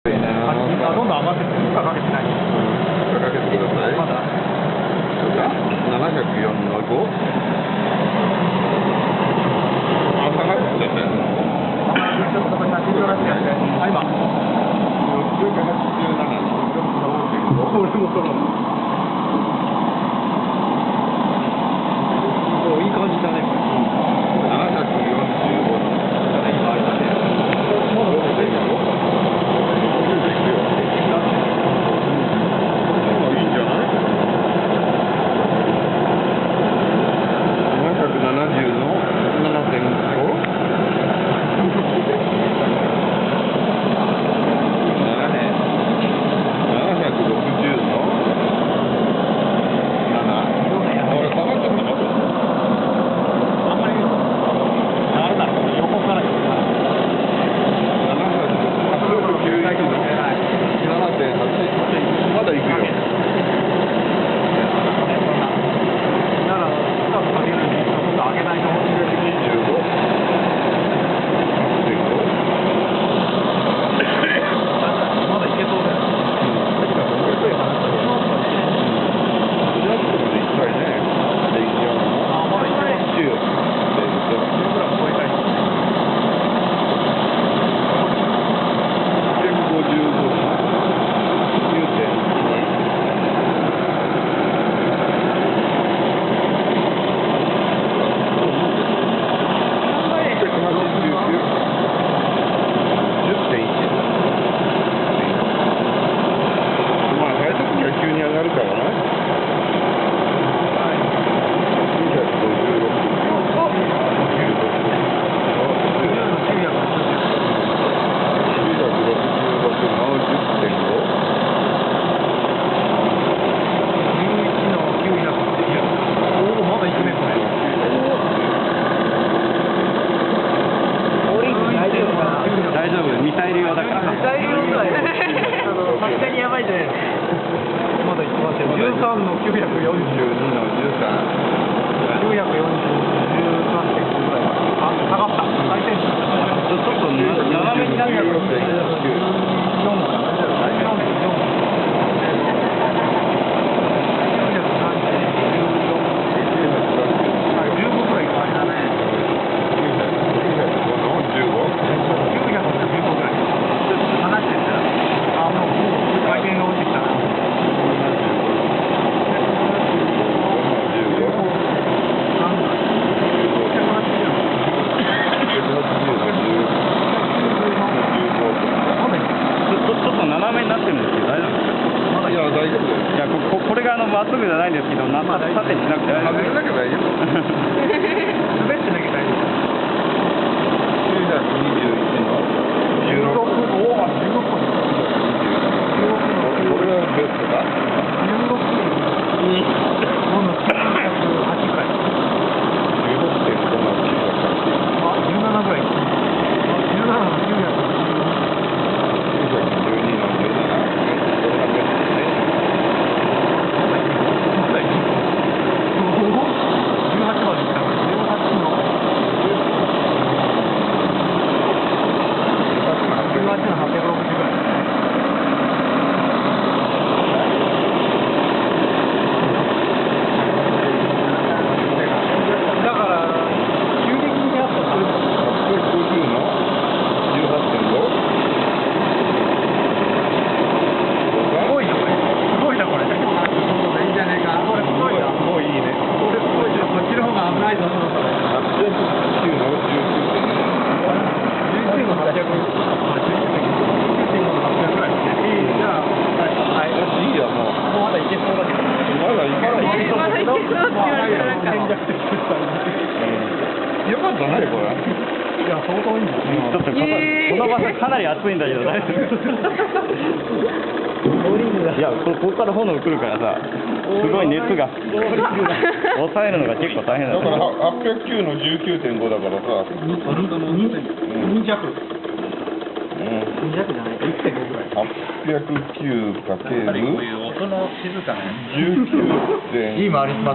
どんどん上がって負荷かけてない。負荷かけてください。まだ。 704の5。あ、下がってたよ。ちょっと写真撮らせてやって。あ、今。687。俺も撮ろう。お、いい感じだね。745。ミサイル用だから。ミサイル用ぐらい。さすがにやばいじゃないの。まだ言ってますよ。13の942の13。940、13.5ぐらい。あ、下がった。回転数。ちょっと斜めになるやつ。14もダメだよ。14。これがまっすぐじゃないんですけど、縦にしなくて大丈夫。外れなきゃ大丈夫。滑ってなきゃ大丈夫。921の16。おお、16個。これがベストか。16。今度908ぐらい。16.5の908。あ、17ぐらい。17の908。912の17。よかったね、これ。いや、相当いいんだね。ちょっとこの場所かなり暑いんだけど、大丈夫？いや、ここから炎来るからさ、すごい熱が。抑えるのが結構大変だ。だから809の 19.5 だからさ。2弱。2弱じゃない、1.5ぐらい。809かける。こういう音の静かな。19.5。いい回りします。